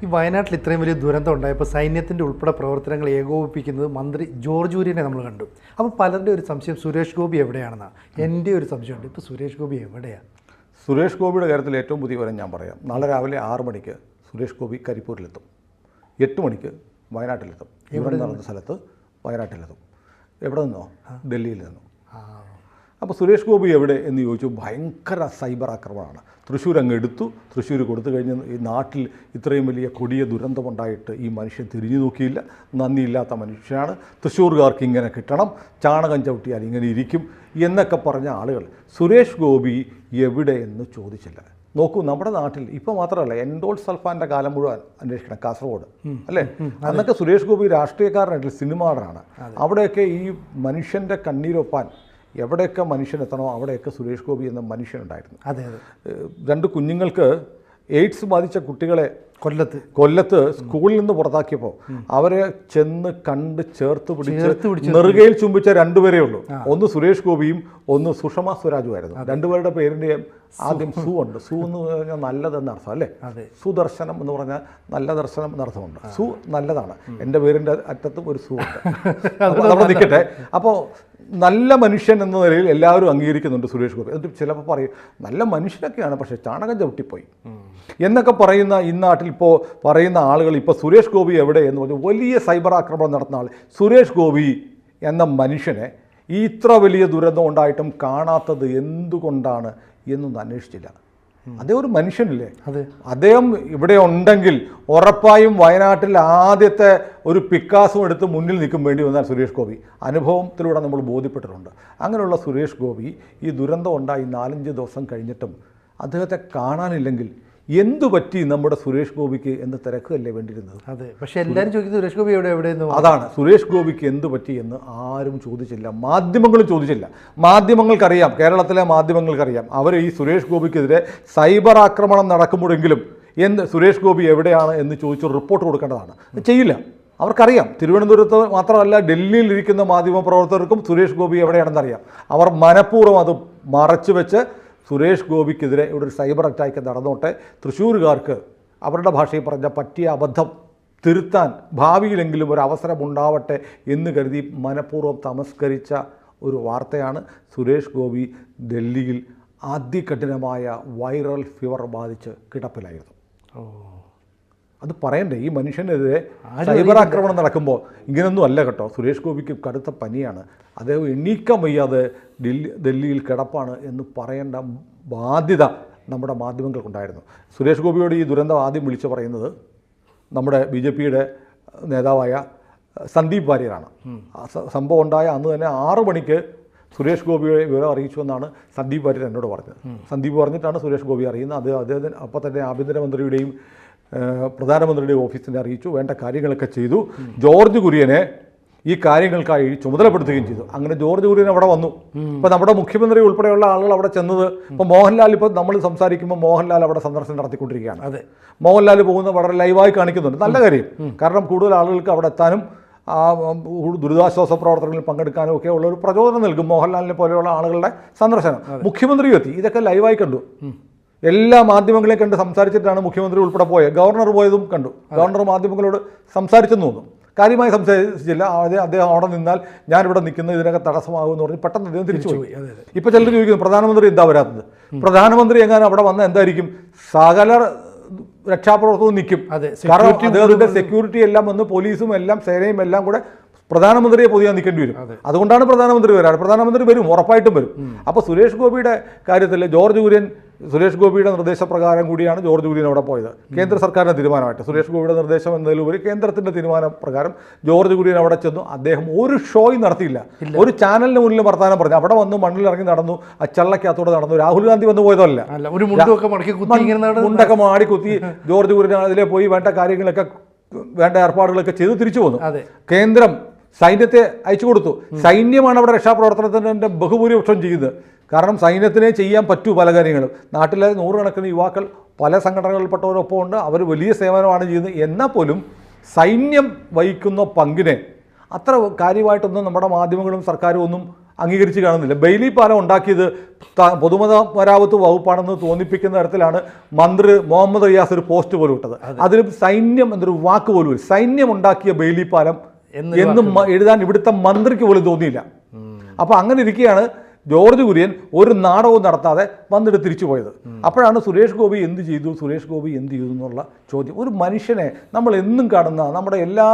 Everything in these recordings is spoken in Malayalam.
ഈ വയനാട്ടിൽ ഇത്രയും വലിയ ദുരന്തം ഉണ്ടായപ്പോൾ സൈന്യത്തിൻ്റെ ഉൾപ്പെടെ പ്രവർത്തനങ്ങൾ ഏകോപിപ്പിക്കുന്നത് മന്ത്രി ജോർജ് കുര്യനെ നമ്മൾ കണ്ടു. അപ്പോൾ പലരുടെ ഒരു സംശയം സുരേഷ് ഗോപി എവിടെയാണെന്നാണ്. എൻ്റെ ഒരു സംശയമുണ്ട്, ഇപ്പോൾ സുരേഷ് ഗോപി എവിടെയാണ്? സുരേഷ് ഗോപിയുടെ കാര്യത്തിൽ ഏറ്റവും പുതിയ വിവരം ഞാൻ പറയാം. നാളെ രാവിലെ 6 മണിക്ക് സുരേഷ് ഗോപി കരിപ്പൂരിലെത്തും. 8 മണിക്ക് വയനാട്ടിലെത്തും. ഇവിടെ നടന്ന സ്ഥലത്ത് വയനാട്ടിലെത്തും. എവിടെ നിന്നോ? ഡൽഹിയിൽ നിന്നും. അപ്പോൾ സുരേഷ് ഗോപി എവിടെ എന്ന് ചോദിച്ചു. ഭയങ്കര സൈബർ ആക്രമണമാണ്. തൃശ്ശൂർ അങ്ങ് എടുത്തു. തൃശ്ശൂർ കൊടുത്തു കഴിഞ്ഞ് ഈ നാട്ടിൽ ഇത്രയും വലിയ കൊടിയ ദുരന്തമുണ്ടായിട്ട് ഈ മനുഷ്യൻ തിരിഞ്ഞു നോക്കിയില്ല. നന്ദിയില്ലാത്ത മനുഷ്യനാണ്. തൃശ്ശൂർകാർക്ക് ഇങ്ങനെ കിട്ടണം, ചാണകം ചവിട്ടിയാൽ ഇങ്ങനെ ഇരിക്കും എന്നൊക്കെ പറഞ്ഞ ആളുകൾ സുരേഷ് ഗോപി എവിടെ എന്ന് ചോദിച്ചില്ല. നോക്കൂ, നമ്മുടെ നാട്ടിൽ ഇപ്പോൾ മാത്രമല്ല, എൻഡോൾ സൾഫാൻ്റെ കാലം മുഴുവൻ അന്വേഷിക്കണം. കാസർഗോഡ് അല്ലേ? അന്നൊക്കെ സുരേഷ് ഗോപി രാഷ്ട്രീയക്കാരനായിട്ടില്ല, സിനിമ നടനാണ്. അവിടെയൊക്കെ ഈ മനുഷ്യൻ്റെ കണ്ണീരൊപ്പാൻ എവിടെയൊക്കെ മനുഷ്യനെത്തണോ അവിടെയൊക്കെ സുരേഷ് ഗോപി എന്ന മനുഷ്യനുണ്ടായിരുന്നു. അതെ അതെ. 2 കുഞ്ഞുങ്ങൾക്ക് എയ്ഡ്സ് ബാധിച്ച കുട്ടികളെ കൊല്ലത്ത് സ്കൂളിൽ നിന്ന് പുറത്താക്കിയപ്പോൾ അവരെ ചെന്ന് കണ്ട് ചേർത്ത് പിടിച്ച് നെറുകയിൽ ചുംബിച്ച 2 പേരേ ഉള്ളൂ. ഒന്ന് സുരേഷ് ഗോപിയും ഒന്ന് സുഷമ സ്വരാജുമായിരുന്നു. 2 പേരുടെ പേരിൻ്റെ ആദ്യം സു ഉണ്ട്. സു എന്ന് പറഞ്ഞാൽ നല്ലതെന്ന് അർത്ഥം അല്ലേ? സുദർശനം എന്ന് പറഞ്ഞാൽ നല്ല ദർശനം എന്നർത്ഥമുണ്ട്. സു നല്ലതാണ്. എൻ്റെ പേരിൻ്റെ അറ്റത്തും ഒരു സു ഉണ്ട്. അവിടെ നിൽക്കട്ടെ. അപ്പോൾ നല്ല മനുഷ്യൻ എന്ന നിലയിൽ എല്ലാവരും അംഗീകരിക്കുന്നുണ്ട് സുരേഷ് ഗോപി. എന്നിട്ട് ചിലപ്പോൾ പറയും നല്ല മനുഷ്യനൊക്കെയാണ്, പക്ഷേ ചാണകം ചവിട്ടിപ്പോയി എന്നൊക്കെ പറയുന്ന ഈ നാട്ടിൽ ഇപ്പോൾ പറയുന്ന ആളുകൾ ഇപ്പോൾ സുരേഷ് ഗോപി എവിടെ എന്ന് പറഞ്ഞു വലിയ സൈബർ ആക്രമണം നടത്തുന്ന ആൾ സുരേഷ് ഗോപി എന്ന മനുഷ്യനെ ഈ ഇത്ര വലിയ ദുരന്തം ഉണ്ടായിട്ടും കാണാത്തത് എന്തുകൊണ്ടാണ് എന്നൊന്നും അന്വേഷിച്ചില്ല. അദ്ദേഹം ഒരു മനുഷ്യനില്ലേ? അദ്ദേഹം ഇവിടെ ഉണ്ടെങ്കിൽ ഉറപ്പായും വയനാട്ടിൽ ആദ്യത്തെ ഒരു പിക്കാസും എടുത്ത് മുന്നിൽ നിൽക്കും വേണ്ടി വന്നാൽ സുരേഷ് ഗോപി. അനുഭവത്തിലൂടെ നമ്മൾ ബോധ്യപ്പെട്ടിട്ടുണ്ട്. അങ്ങനെയുള്ള സുരേഷ് ഗോപി ഈ ദുരന്തം ഉണ്ടായി 4-5 ദിവസം കഴിഞ്ഞിട്ടും അദ്ദേഹത്തെ കാണാനില്ലെങ്കിൽ എന്തു പറ്റി നമ്മുടെ സുരേഷ് ഗോപിക്ക് എന്ന് തിരക്കുകയല്ലേ വേണ്ടിയിരുന്നത്? അതെ, പക്ഷേ എല്ലാവരും ചോദിക്കുന്നത് സുരേഷ് ഗോപി എവിടെയെന്ന്. അതാണ്, സുരേഷ് ഗോപിക്ക് എന്തു പറ്റി എന്ന് ആരും ചോദിച്ചില്ല. മാധ്യമങ്ങളും ചോദിച്ചില്ല. മാധ്യമങ്ങൾക്കറിയാം, കേരളത്തിലെ മാധ്യമങ്ങൾക്കറിയാം, അവർ ഈ സുരേഷ് ഗോപിക്കെതിരെ സൈബർ ആക്രമണം നടക്കുമ്പോഴെങ്കിലും സുരേഷ് ഗോപി എവിടെയാണ് എന്ന് ചോദിച്ച് റിപ്പോർട്ട് കൊടുക്കേണ്ടതാണ്. ചെയ്യില്ല. അവർക്കറിയാം. തിരുവനന്തപുരത്ത് മാത്രമല്ല, ഡൽഹിയിൽ ഇരിക്കുന്ന മാധ്യമപ്രവർത്തകർക്കും സുരേഷ് ഗോപി എവിടെയാണെന്നറിയാം. അവർ മനഃപൂർവ്വം അത് മറച്ചു വെച്ച് സുരേഷ് ഗോപിക്കെതിരെ ഇവിടെ ഒരു സൈബർ അറ്റാക്ക് നടന്നോട്ടെ, തൃശ്ശൂരുകാർക്ക് അവരുടെ ഭാഷയിൽ പറഞ്ഞ പറ്റിയ അബദ്ധം തിരുത്താൻ ഭാവിയിലെങ്കിലും ഒരു അവസരം ഉണ്ടാവട്ടെ എന്ന് കരുതി മനഃപൂർവ്വം തമസ്കരിച്ച ഒരു വാർത്തയാണ് സുരേഷ് ഗോപി ഡൽഹിയിൽ അതികഠിനമായ വൈറൽ ഫീവർ ബാധിച്ച് കിടപ്പിലായിരുന്നു. അത് പറയണ്ടേ? ഈ മനുഷ്യനെതിരെ സൈബർ ആക്രമണം നടക്കുമ്പോൾ ഇങ്ങനൊന്നും അല്ല കേട്ടോ. സുരേഷ് ഗോപിക്ക് കടുത്ത പനിയാണ്, അദ്ദേഹം എണീക്കാൻ വയ്യാതെ ഡൽഹിയിൽ കിടപ്പാണ് എന്ന് പറയേണ്ട ബാധ്യത നമ്മുടെ മാധ്യമങ്ങൾക്കുണ്ടായിരുന്നു. സുരേഷ് ഗോപിയോട് ഈ ദുരന്തം ആദ്യം വിളിച്ചു പറയുന്നത് നമ്മുടെ BJPയുടെ നേതാവായ സന്ദീപ് വാര്യരാണ്. സംഭവം ഉണ്ടായ അന്ന് തന്നെ 6 മണിക്ക് സുരേഷ് ഗോപിയെ വിവരം അറിയിച്ചുവെന്നാണ് സന്ദീപ് വാര്യർ എന്നോട് പറഞ്ഞത്. സന്ദീപ് പറഞ്ഞിട്ടാണ് സുരേഷ് ഗോപി അറിയുന്നത്. അദ്ദേഹത്തിന് അപ്പോൾ തന്നെ ആഭ്യന്തരമന്ത്രിയുടെയും പ്രധാനമന്ത്രിയുടെ ഓഫീസിനെ അറിയിച്ചു, വേണ്ട കാര്യങ്ങളൊക്കെ ചെയ്തു. ജോർജ് കുര്യനെ ഈ കാര്യങ്ങൾക്കായി ചുമതലപ്പെടുത്തുകയും ചെയ്തു. അങ്ങനെ ജോർജ് കുര്യൻ അവിടെ വന്നു. ഇപ്പോൾ നമ്മുടെ മുഖ്യമന്ത്രി ഉൾപ്പെടെയുള്ള ആളുകൾ അവിടെ ചെന്നത്, ഇപ്പോൾ മോഹൻലാൽ, ഇപ്പോൾ നമ്മൾ സംസാരിക്കുമ്പോൾ മോഹൻലാൽ അവിടെ സന്ദർശനം നടത്തിക്കൊണ്ടിരിക്കുകയാണ്. അതെ, മോഹൻലാൽ പോകുന്ന വളരെ ലൈവായി കാണിക്കുന്നുണ്ട്. നല്ല കാര്യം. കാരണം കൂടുതൽ ആളുകൾക്ക് അവിടെ എത്താനും ദുരിതാശ്വാസ പ്രവർത്തനങ്ങളിൽ പങ്കെടുക്കാനും ഒക്കെ ഉള്ള ഒരു പ്രചോദനം നൽകും മോഹൻലാലിനെ പോലെയുള്ള ആളുകളുടെ സന്ദർശനം. മുഖ്യമന്ത്രിയും എത്തി. ഇതൊക്കെ ലൈവായി കണ്ടു. എല്ലാ മാധ്യമങ്ങളെയും കണ്ട് സംസാരിച്ചിട്ടാണ് മുഖ്യമന്ത്രി ഉൾപ്പെടെ പോയത്. ഗവർണർ പോയതും കണ്ടു. ഗവർണർ മാധ്യമങ്ങളോട് സംസാരിച്ചെന്ന് തോന്നുന്നു. കാര്യമായി സംസാരിച്ചില്ല. അദ്ദേഹം അവിടെ നിന്നാൽ ഞാനിവിടെ നിൽക്കുന്നത് ഇതിനൊക്കെ തടസ്സമാകുമെന്ന് പറഞ്ഞ് പെട്ടെന്ന് അദ്ദേഹം തിരിച്ചുപോയി. ഇപ്പോൾ ചിലർ ചോദിക്കുന്നു പ്രധാനമന്ത്രി എന്താ വരാത്തത്? പ്രധാനമന്ത്രി എങ്ങാനും അവിടെ വന്നാൽ എന്തായിരിക്കും? സകല രക്ഷാപ്രവർത്തനവും നിൽക്കും. കാരണം അദ്ദേഹത്തിൻ്റെ സെക്യൂരിറ്റി എല്ലാം വന്ന് പോലീസും എല്ലാം സേനയും എല്ലാം കൂടെ പ്രധാനമന്ത്രിയെ പൊതിയാൻ നിൽക്കേണ്ടി വരും. അതുകൊണ്ടാണ് പ്രധാനമന്ത്രി വരാറ്. പ്രധാനമന്ത്രി വരും, ഉറപ്പായിട്ടും വരും. അപ്പോൾ സുരേഷ് ഗോപിയുടെ കാര്യത്തിൽ ജോർജ് കുര്യൻ, സുരേഷ് ഗോപിയുടെ നിർദ്ദേശപ്രകാരം കൂടിയാണ് ജോർജ് കുര്യൻ അവിടെ പോയത്. കേന്ദ്ര സർക്കാരിൻ്റെ തീരുമാനമായിട്ട് സുരേഷ് ഗോപിയുടെ നിർദ്ദേശം എന്നതിലുപരി കേന്ദ്രത്തിൻ്റെ തീരുമാനപ്രകാരം ജോർജ് കുര്യൻ അവിടെ ചെന്നു. അദ്ദേഹം ഒരു ഷോയും നടത്തിയില്ല. ഒരു ചാനലിന് മുന്നിൽ വർത്താനം പറഞ്ഞു. അവിടെ വന്ന് മണ്ണിലിറങ്ങി നടന്നു, ആ ചള്ളക്കകത്തോടെ നടന്നു. രാഹുൽ ഗാന്ധി വന്ന് പോയതല്ല. മുണ്ടൊക്കെ മാടി കുത്തി ജോർജ് കുര്യൻ അതിലെ പോയി വേണ്ട കാര്യങ്ങളൊക്കെ, വേണ്ട ഏർപ്പാടുകളൊക്കെ ചെയ്ത് തിരിച്ചു വന്നു. കേന്ദ്രം സൈന്യത്തെ അയച്ചു കൊടുത്തു. സൈന്യമാണ് അവിടെ രക്ഷാപ്രവർത്തനത്തിൻ്റെ ബഹുഭൂരിപക്ഷം ചെയ്യുന്നത്. കാരണം സൈന്യത്തിനെ ചെയ്യാൻ പറ്റൂ പല കാര്യങ്ങളും. നാട്ടിലെ 100 കണക്കിന് യുവാക്കൾ പല സംഘടനകളിൽപ്പെട്ടവരൊപ്പം ഉണ്ട്. അവർ വലിയ സേവനമാണ് ചെയ്യുന്നത്. എന്നാൽ പോലും സൈന്യം വഹിക്കുന്ന പങ്കിനെ അത്ര കാര്യമായിട്ടൊന്നും നമ്മുടെ മാധ്യമങ്ങളും സർക്കാരും ഒന്നും അംഗീകരിച്ച് കാണുന്നില്ല. ബെയിലി പാലം ഉണ്ടാക്കിയത് പൊതുമരാമത്ത് വകുപ്പാണെന്ന് തോന്നിപ്പിക്കുന്ന തരത്തിലാണ് മന്ത്രി മുഹമ്മദ് റിയാസ് ഒരു പോസ്റ്റ് പോലും ഇട്ടത്. അതിൽ സൈന്യം എന്നൊരു വാക്ക് പോലും സൈന്യം ഉണ്ടാക്കിയ ബെയിലി പാലം എന്നും എഴുതാൻ ഇവിടുത്തെ മന്ത്രിക്ക് പോലും തോന്നിയില്ല. അപ്പോൾ അങ്ങനെ ഇരിക്കുകയാണ് ജോർജ് കുര്യൻ ഒരു നാടകവും നടത്താതെ വന്നിട്ട് തിരിച്ചു പോയത്. അപ്പോഴാണ് സുരേഷ് ഗോപി എന്ത് ചെയ്തു, സുരേഷ് ഗോപി എന്ത് ചെയ്തു എന്നുള്ള ചോദ്യം. ഒരു മനുഷ്യനെ നമ്മൾ എന്നും കാണുന്ന നമ്മുടെ എല്ലാ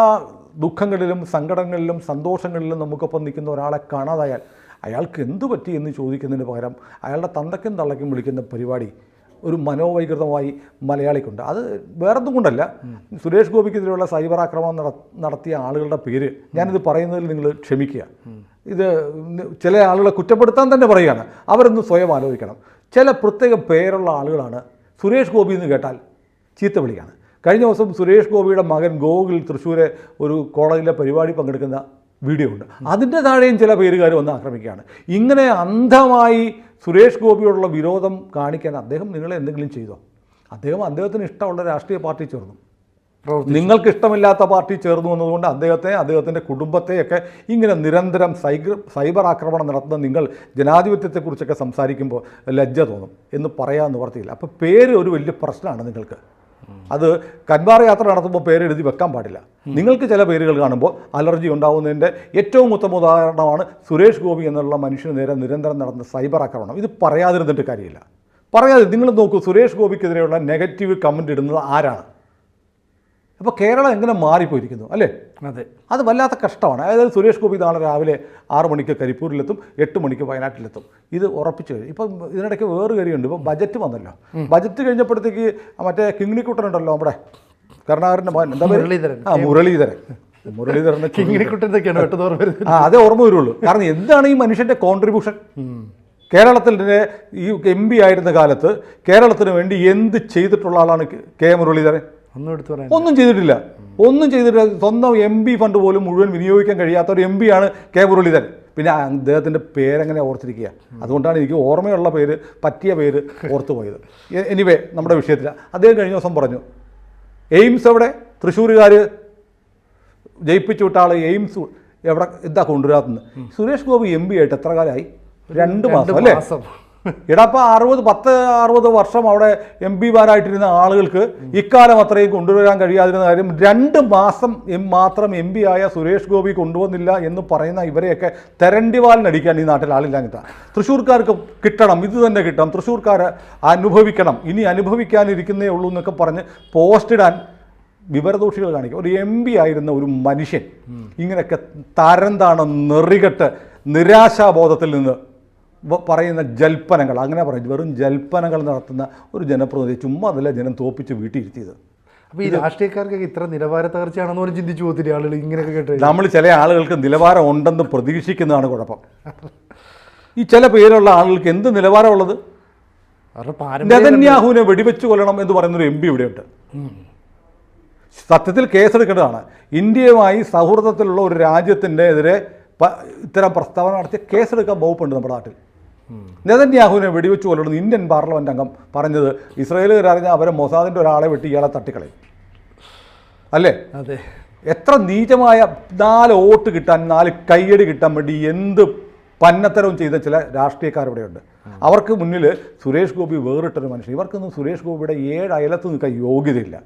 ദുഃഖങ്ങളിലും സങ്കടങ്ങളിലും സന്തോഷങ്ങളിലും നമുക്കൊപ്പം നിൽക്കുന്ന ഒരാളെ കാണാതായാൽ അയാൾക്ക് എന്തു പറ്റി എന്ന് ചോദിക്കുന്നതിന് പകരം അയാളുടെ തന്തയ്ക്കും തള്ളയ്ക്കും വിളിക്കുന്ന പരിപാടി ഒരു മനോവൈകൃതമായി മലയാളിക്കുണ്ട്. അത് വേറൊന്നും കൊണ്ടല്ല, സുരേഷ് ഗോപിക്കെതിരെയുള്ള സൈബർ ആക്രമണം നടത്തിയ ആളുകളുടെ പേര് ഞാനിത് പറയുന്നതിൽ നിങ്ങൾ ക്ഷമിക്കുക. ഇത് ചില ആളുകളെ കുറ്റപ്പെടുത്താൻ തന്നെ പറയുകയാണ്. അവരൊന്ന് സ്വയം ആലോചിക്കണം. ചില പ്രത്യേക പേരുള്ള ആളുകളാണ് സുരേഷ് ഗോപി എന്ന് കേട്ടാൽ ചീത്ത വിളിയാണ്. കഴിഞ്ഞ ദിവസം സുരേഷ് ഗോപിയുടെ മകൻ ഗോകുൽ തൃശ്ശൂരെ ഒരു കോളേജിലെ പരിപാടി പങ്കെടുക്കുന്ന വീഡിയോ ഉണ്ട്. അതിൻ്റെ താഴെയും ചില പേരുകാർ വന്ന് ആക്രമിക്കുകയാണ്. ഇങ്ങനെ അന്ധമായി സുരേഷ് ഗോപിയോടുള്ള വിരോധം കാണിക്കാൻ അദ്ദേഹം നിങ്ങളെ എന്തെങ്കിലും ചെയ്തോ? അദ്ദേഹത്തിന് ഇഷ്ടമുള്ള രാഷ്ട്രീയ പാർട്ടി ചേർന്നു, നിങ്ങൾക്ക് ഇഷ്ടമില്ലാത്ത പാർട്ടി ചേർന്നു എന്നതുകൊണ്ട് അദ്ദേഹത്തിൻ്റെ കുടുംബത്തെയൊക്കെ ഇങ്ങനെ നിരന്തരം സൈബർ ആക്രമണം നടത്തുന്ന നിങ്ങൾ ജനാധിപത്യത്തെക്കുറിച്ചൊക്കെ സംസാരിക്കുമ്പോൾ ലജ്ജ തോന്നും എന്ന് പറയാൻ നിവർത്തിയില്ല. അപ്പോൾ പേര് ഒരു വലിയ പ്രശ്നമാണ് നിങ്ങൾക്ക്. അത് കൻവാർ യാത്ര നടത്തുമ്പോൾ പേരെഴുതി വെക്കാൻ പാടില്ല. നിങ്ങൾക്ക് ചില പേരുകൾ കാണുമ്പോൾ അലർജി ഉണ്ടാകുന്നതിൻ്റെ ഏറ്റവും ഉത്തമ ഉദാഹരണമാണ് സുരേഷ് ഗോപി എന്നുള്ള മനുഷ്യന് നേരെ നിരന്തരം നടന്ന സൈബർ ആക്രമണം. ഇത് പറയാതിരുന്നിട്ട് കാര്യമില്ല. നിങ്ങൾ നോക്കൂ, സുരേഷ് ഗോപിക്കെതിരെയുള്ള നെഗറ്റീവ് കമൻ്റ് ഇടുന്നത് ആരാണ്? അപ്പോൾ കേരളം എങ്ങനെ മാറിപ്പോയിരിക്കുന്നു അല്ലേ? അതെ, അത് വല്ലാത്ത കഷ്ടമാണ്. അതായത് സുരേഷ് ഗോപി നാളെ രാവിലെ 6 മണിക്ക് കരിപ്പൂരിലെത്തും, 8 മണിക്ക് വയനാട്ടിലെത്തും. ഇത് ഉറപ്പിച്ചു കഴിഞ്ഞു. ഇപ്പം ഇതിനിടയ്ക്ക് വേറൊരു കാര്യമുണ്ട്. ഇപ്പം ബജറ്റ് വന്നല്ലോ. ബജറ്റ് കഴിഞ്ഞപ്പോഴത്തേക്ക് മറ്റേ കിങ്ങിണിക്കുട്ടനുണ്ടല്ലോ, നമ്മുടെ കരുണാകരൻ്റെ മകൻ, എന്താ മുരളീധരൻ. മുരളീധരൻ്റെ കിങ്ങിണിക്കുട്ടനൊക്കെയാണ് പെട്ടെന്ന് വരുന്നത്. അതേ ഓർമ്മ വരുള്ളൂ. കാരണം എന്താണ് ഈ മനുഷ്യൻ്റെ കോൺട്രിബ്യൂഷൻ? കേരളത്തിൻ്റെ ഈ MP ആയിരുന്ന കാലത്ത് കേരളത്തിന് വേണ്ടി എന്ത് ചെയ്തിട്ടുള്ള ആളാണ് കെ മുരളീധരൻ? ഒന്നും ചെയ്തിട്ടില്ല. സ്വന്തം MP ഫണ്ട് പോലും മുഴുവൻ വിനിയോഗിക്കാൻ കഴിയാത്ത ഒരു MP ആണ് കെ മുരളീധരൻ. പിന്നെ അദ്ദേഹത്തിൻ്റെ പേരെങ്ങനെ ഓർത്തിരിക്കുക? അതുകൊണ്ടാണ് എനിക്ക് ഓർമ്മയുള്ള പേര്, പറ്റിയ പേര് ഓർത്തു പോയത്. എനിവേ, നമ്മുടെ വിഷയത്തിൽ അദ്ദേഹം കഴിഞ്ഞ ദിവസം പറഞ്ഞു, എയിംസ് എവിടെ? തൃശ്ശൂരുകാർ ജയിപ്പിച്ചു വിട്ട ആൾ എയിംസ് എവിടെ എന്താ കൊണ്ടുവരാത്തുന്നത്? സുരേഷ് ഗോപി MP ആയിട്ട് എത്ര കാലമായി? 2 മാസം അല്ലേ? ഇടപ്പോൾ 60 വർഷം അവിടെ MP മാരായിട്ടിരുന്ന ആളുകൾക്ക് ഇക്കാലം അത്രയും കൊണ്ടുവരാൻ കഴിയാതിരുന്ന കാര്യം 2 മാസം മാത്രം MP ആയ സുരേഷ് ഗോപി കൊണ്ടുവന്നില്ല എന്ന് പറയുന്ന ഇവരെയൊക്കെ തെരണ്ടിവാലിനടിക്കാൻ ഈ നാട്ടിൽ ആളില്ലാഞ്ഞിട്ടാണ്. തൃശ്ശൂർക്കാർക്ക് കിട്ടണം, ഇത് തന്നെ കിട്ടണം, തൃശ്ശൂർക്കാർ അനുഭവിക്കണം, ഇനി അനുഭവിക്കാനിരിക്കുന്നേ ഉള്ളൂ എന്നൊക്കെ പറഞ്ഞ് പോസ്റ്റിടാൻ വിവരദോഷികൾ കാണിക്കും. ഒരു MP ആയിരുന്ന ഒരു മനുഷ്യൻ ഇങ്ങനെയൊക്കെ തരംതാണ് നെറികെട്ട് നിരാശാബോധത്തിൽ നിന്ന് പറയുന്ന ജൽപ്പനങ്ങൾ, അങ്ങനെ പറയും, വെറും ജൽപ്പനകൾ നടത്തുന്ന ഒരു ജനപ്രതിനിധി ചുമ്മാ അതല്ല ജനം തോപ്പിച്ച് വീട്ടിയിരുത്തിയത്. അപ്പോൾ ഈ രാഷ്ട്രീയക്കാർക്കൊക്കെ ഇത്ര നിലവാര തകർച്ചയാണെന്ന് പോലും ചിന്തിച്ചു പോകത്തില്ല ആളുകൾ ഇങ്ങനെയൊക്കെ കേട്ട്. നമ്മൾ ചില ആളുകൾക്ക് നിലവാരം ഉണ്ടെന്ന് പ്രതീക്ഷിക്കുന്നതാണ് കുഴപ്പം. ഈ ചില പേരുള്ള ആളുകൾക്ക് എന്ത് നിലവാരമുള്ളത്? നെതന്യാഹുവിനെ വെടിവെച്ച് കൊല്ലണം എന്ന് പറയുന്നൊരു MP ഇവിടെയുണ്ട്. സത്യത്തിൽ കേസെടുക്കേണ്ടതാണ്. ഇന്ത്യയുമായി സൗഹൃദത്തിലുള്ള ഒരു രാജ്യത്തിൻ്റെ എതിരെ ഇത്തരം പ്രസ്താവന നടത്തിയ കേസെടുക്കാൻ വകുപ്പുണ്ട് നമ്മുടെ നാട്ടിൽ. നെതന്യാഹുവിനെ വെടിവെച്ച് കൊല്ലണം ഇന്ത്യൻ പാർലമെൻറ്റ് അംഗം പറഞ്ഞത് ഇസ്രായേലുകാർ അറിഞ്ഞാൽ അവരെ മൊസാദിൻ്റെ ഒരാളെ വെട്ടി ഇയാളെ തട്ടിക്കളയും അല്ലേ? അതെ. എത്ര നീചമായ 4 വോട്ട് കിട്ടാൻ, 4 കയ്യടി കിട്ടാൻ വേണ്ടി എന്ത് പന്നത്തരവും ചെയ്ത ചില രാഷ്ട്രീയക്കാരിവിടെയുണ്ട്. അവർക്ക് മുന്നിൽ സുരേഷ് ഗോപി വേറിട്ടൊരു മനുഷ്യൻ. ഇവർക്കൊന്നും സുരേഷ് ഗോപിയുടെ 7 അയലത്ത് നിൽക്കാൻ യോഗ്യതയില്ല.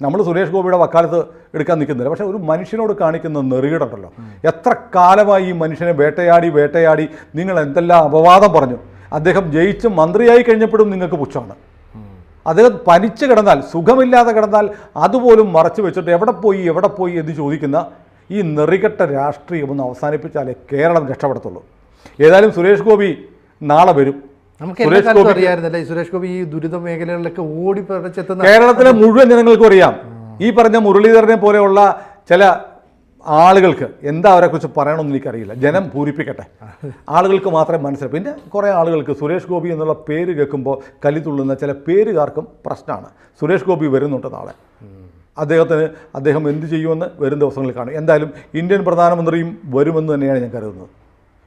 നമ്മൾ സുരേഷ് ഗോപിയുടെ വക്കാലത്ത് എടുക്കാൻ നിൽക്കുന്നില്ല. പക്ഷേ ഒരു മനുഷ്യനോട് കാണിക്കുന്ന നെറുകേടുണ്ടല്ലോ. എത്ര കാലമായി ഈ മനുഷ്യനെ വേട്ടയാടി നിങ്ങൾ എന്തെല്ലാം അപവാദം പറഞ്ഞു. അദ്ദേഹം ജയിച്ച് മന്ത്രിയായി കഴിഞ്ഞപ്പോഴും നിങ്ങൾക്ക് പുച്ഛമാണ്. അദ്ദേഹം പനിച്ച് കിടന്നാൽ, സുഖമില്ലാതെ കിടന്നാൽ അതുപോലും മറച്ചു വെച്ചിട്ട് എവിടെ പോയി എന്ന് ചോദിക്കുന്ന ഈ നെറികെട്ട രാഷ്ട്രീയം ഒന്ന് അവസാനിപ്പിച്ചാലേ കേരളം രക്ഷപ്പെടത്തുള്ളൂ. ഏതായാലും സുരേഷ് ഗോപി നാളെ വരും. സുരേഷ് ഗോപി ഈ ദുരിത മേഖലകളിലൊക്കെ ഓടി പറിച്ചെത്തുന്ന കേരളത്തിലെ മുഴുവൻ ജനങ്ങൾക്കും അറിയാം. ഈ പറഞ്ഞ മുരളീധരനെ പോലെയുള്ള ചില ആളുകൾക്ക് എന്താ അവരെക്കുറിച്ച് പറയണമെന്ന് എനിക്കറിയില്ല. ജനം പൂരിപ്പിക്കട്ടെ, ആളുകൾക്ക് മാത്രമേ മനസ്സിലാവും. പിന്നെ കുറേ ആളുകൾക്ക് സുരേഷ് ഗോപി എന്നുള്ള പേര് കേൾക്കുമ്പോൾ കലിതുള്ളുന്ന ചില പേരുകാർക്കും പ്രശ്നമാണ്. സുരേഷ് ഗോപി വരുന്നുണ്ട് നാളെ. അദ്ദേഹം എന്ത് ചെയ്യുമെന്ന് വരും ദിവസങ്ങളിൽ കാണും. എന്തായാലും ഇന്ത്യൻ പ്രധാനമന്ത്രിയും വരുമെന്ന് തന്നെയാണ് ഞാൻ കരുതുന്നത്.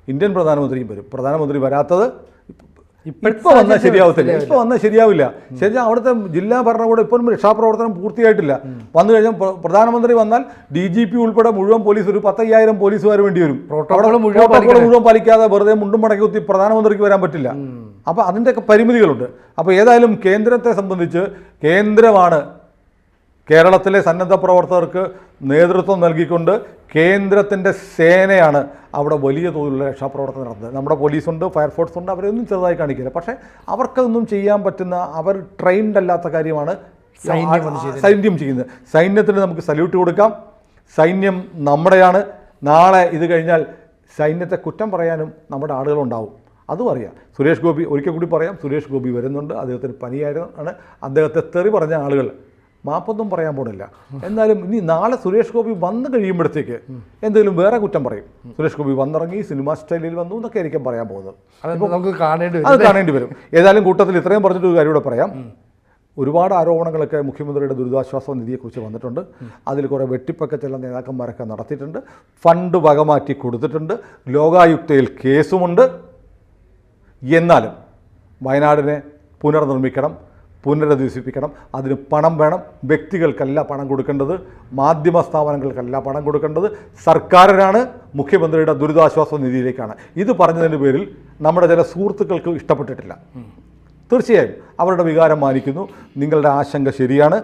ഇന്ത്യൻ പ്രധാനമന്ത്രിയും വരും. പ്രധാനമന്ത്രി വരാത്തത് ഇപ്പോൾ വന്നാൽ ശരിയാവില്ല. ശരിക്കും അവിടുത്തെ ജില്ലാ ഭരണകൂടം ഇപ്പം രക്ഷാപ്രവർത്തനം പൂർത്തിയായിട്ടില്ല. വന്നു കഴിഞ്ഞാൽ പ്രധാനമന്ത്രി വന്നാൽ DGP ഉൾപ്പെടെ മുഴുവൻ പോലീസ്, ഒരു 10,000 പോലീസുകാർ വേണ്ടി വരും. പ്രോട്ടോകോൾ മുഴുവൻ പാലിക്കാതെ വെറുതെ മുണ്ടും മടക്കി കുത്തി പ്രധാനമന്ത്രിക്ക് വരാൻ പറ്റില്ല. അപ്പോൾ അതിൻ്റെയൊക്കെ പരിമിതികളുണ്ട്. അപ്പോൾ ഏതായാലും കേന്ദ്രത്തെ സംബന്ധിച്ച് കേന്ദ്രമാണ് കേരളത്തിലെ സന്നദ്ധ പ്രവർത്തകർക്ക് നേതൃത്വം നൽകിക്കൊണ്ട് കേന്ദ്രത്തിൻ്റെ സേനയാണ് അവിടെ വലിയ തോതിലുള്ള രക്ഷാപ്രവർത്തനം നടത്തുന്നത്. നമ്മുടെ പോലീസുണ്ട്, ഫയർഫോഴ്സ് ഉണ്ട്, അവരൊന്നും ചെറുതായി കാണിക്കില്ല. പക്ഷേ അവർക്കൊന്നും ചെയ്യാൻ പറ്റുന്ന, അവർ ട്രെയിൻഡ് അല്ലാത്ത കാര്യമാണ് സൈന്യം ചെയ്യുന്നത്. സൈന്യത്തിന് നമുക്ക് സല്യൂട്ട് കൊടുക്കാം. സൈന്യം നമ്മുടെയാണ്. നാളെ ഇത് കഴിഞ്ഞാൽ സൈന്യത്തെ കുറ്റം പറയാനും നമ്മുടെ ആളുകളുണ്ടാവും. അതും അറിയാം. സുരേഷ് ഗോപി, ഒരിക്കൽ കൂടി പറയാം, സുരേഷ് ഗോപി വരുന്നുണ്ട്. അദ്ദേഹത്തിന് പനിയായിരുന്നു. അദ്ദേഹത്തെ തെറി പറഞ്ഞ ആളുകൾ മാപ്പൊന്നും പറയാൻ പോണില്ല. എന്നാലും ഇനി നാളെ സുരേഷ് ഗോപി വന്നു കഴിയുമ്പോഴത്തേക്ക് എന്തെങ്കിലും വേറെ കുറ്റം പറയും. സുരേഷ് ഗോപി വന്നിറങ്ങി സിനിമാ സ്റ്റൈലിൽ വന്നു എന്നൊക്കെ ആയിരിക്കും പറയാൻ പോകുന്നത്. നമുക്ക് കാണേണ്ടി വരും. ഏതായാലും കൂട്ടത്തിൽ ഇത്രയും പറഞ്ഞിട്ട് ഒരു കാര്യം കൂടെ പറയാം. ഒരുപാട് ആരോപണങ്ങളൊക്കെ മുഖ്യമന്ത്രിയുടെ ദുരിതാശ്വാസ നിധിയെക്കുറിച്ച് വന്നിട്ടുണ്ട്. അതിൽ കുറേ വെട്ടിപ്പൊക്കെ ചില നേതാക്കന്മാരൊക്കെ നടത്തിയിട്ടുണ്ട്. ഫണ്ട് വകമാറ്റി കൊടുത്തിട്ടുണ്ട്. ലോകായുക്തയിൽ കേസുമുണ്ട്. എന്നാലും വയനാടിനെ പുനർനിർമ്മിക്കണം, പുനരധിവസിപ്പിക്കണം. അതിന് പണം വേണം. വ്യക്തികൾക്കല്ല പണം കൊടുക്കേണ്ടത്, മാധ്യമ സ്ഥാപനങ്ങൾക്കല്ല പണം കൊടുക്കേണ്ടത്, സർക്കാരിനാണ്, മുഖ്യമന്ത്രിയുടെ ദുരിതാശ്വാസ നിധിയിലേക്കാണ്. ഇത് പറഞ്ഞതിൻ്റെ പേരിൽ നമ്മുടെ ചില സുഹൃത്തുക്കൾക്ക് ഇഷ്ടപ്പെട്ടിട്ടില്ല. തീർച്ചയായും അവരുടെ വികാരം മാനിക്കുന്നു. നിങ്ങളുടെ ആശങ്ക ശരിയാണ്.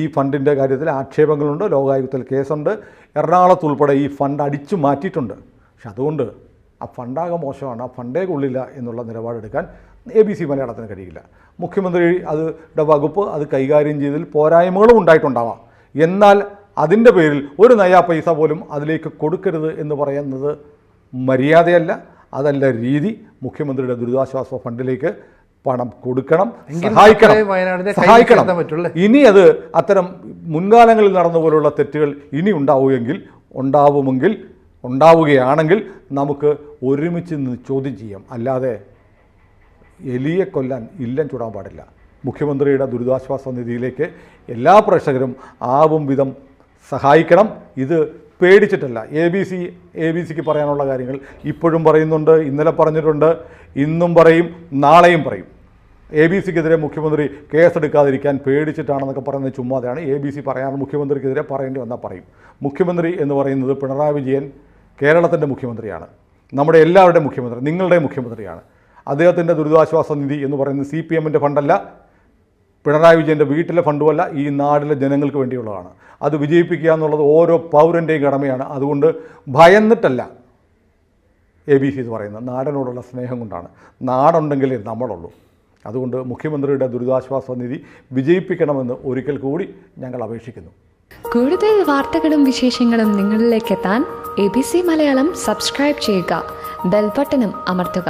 ഈ ഫണ്ടിൻ്റെ കാര്യത്തിൽ ആക്ഷേപങ്ങളുണ്ട്, ലോകായുക്തയിൽ കേസുണ്ട്. എറണാകുളത്ത് ഉൾപ്പെടെ ഈ ഫണ്ട് അടിച്ചു മാറ്റിയിട്ടുണ്ട്. പക്ഷെ അതുകൊണ്ട് ആ ഫണ്ടാകെ മോശമാണ്, ആ ഫണ്ടേ കൊള്ളില്ല എന്നുള്ള നിലപാടെടുക്കാൻ ABC മലയാളത്തിന് കഴിയില്ല. മുഖ്യമന്ത്രി അതിൻ്റെ വകുപ്പ് അത് കൈകാര്യം ചെയ്തതിൽ പോരായ്മകളും ഉണ്ടായിട്ടുണ്ടാവാം. എന്നാൽ അതിൻ്റെ പേരിൽ ഒരു നയാ പൈസ പോലും അതിലേക്ക് കൊടുക്കരുത് എന്ന് പറയുന്നത് മര്യാദയല്ല, അതല്ല രീതി. മുഖ്യമന്ത്രിയുടെ ദുരിതാശ്വാസ ഫണ്ടിലേക്ക് പണം കൊടുക്കണം, സഹായിക്കണം. ഇനി അത് അത്തരം മുൻകാലങ്ങളിൽ നടന്ന പോലുള്ള തെറ്റുകൾ ഇനി ഉണ്ടാവുകയാണെങ്കിൽ നമുക്ക് ഒരുമിച്ച് നിന്ന് ചോദ്യം ചെയ്യാം. അല്ലാതെ എലിയെ കൊല്ലാൻ ഇല്ലം ചൂടാൻ പാടില്ല. മുഖ്യമന്ത്രിയുടെ ദുരിതാശ്വാസ നിധിയിലേക്ക് എല്ലാ പ്രേക്ഷകരും ആവും വിധം സഹായിക്കണം. ഇത് പേടിച്ചിട്ടല്ല. ABC പറയാനുള്ള കാര്യങ്ങൾ ഇപ്പോഴും പറയുന്നുണ്ട്, ഇന്നലെ പറഞ്ഞിട്ടുണ്ട്, ഇന്നും പറയും, നാളെയും പറയും. ABC-ക്കെതിരെ മുഖ്യമന്ത്രി കേസെടുക്കാതിരിക്കാൻ പേടിച്ചിട്ടാണെന്നൊക്കെ പറയുന്നത് ചുമ്മാതെയാണ്. ABC പറയാൻ മുഖ്യമന്ത്രിക്കെതിരെ പറയേണ്ടി വന്നാൽ പറയും. മുഖ്യമന്ത്രി എന്ന് പറയുന്നത് പിണറായി വിജയൻ കേരളത്തിൻ്റെ മുഖ്യമന്ത്രിയാണ്, നമ്മുടെ എല്ലാവരുടെയും മുഖ്യമന്ത്രി, നിങ്ങളുടെ മുഖ്യമന്ത്രിയാണ്. അദ്ദേഹത്തിൻ്റെ ദുരിതാശ്വാസ നിധി എന്ന് പറയുന്നത് CPM-ൻ്റെ ഫണ്ടല്ല, പിണറായി വിജയൻ്റെ വീട്ടിലെ ഫണ്ടുമല്ല, ഈ നാട്ടിലെ ജനങ്ങൾക്ക് വേണ്ടിയുള്ളതാണ്. അത് വിജയിപ്പിക്കുക എന്നുള്ളത് ഓരോ പൗരൻ്റെയും കടമയാണ്. അതുകൊണ്ട് ഭയന്നിട്ടല്ല ABC എന്ന് പറയുന്നത്, നാടിനോടുള്ള സ്നേഹം കൊണ്ടാണ്. നാടുണ്ടെങ്കിലേ നമ്മളുള്ളൂ. അതുകൊണ്ട് മുഖ്യമന്ത്രിയുടെ ദുരിതാശ്വാസ നിധി വിജയിപ്പിക്കണമെന്ന് ഒരിക്കൽ കൂടി ഞങ്ങൾ അപേക്ഷിക്കുന്നു. കൂടുതൽ വാർത്തകളും വിശേഷങ്ങളും നിങ്ങളിലേക്ക് എത്താൻ ABC മലയാളം സബ്സ്ക്രൈബ് ചെയ്യുക, ബെൽ ബട്ടണും അമർത്തുക.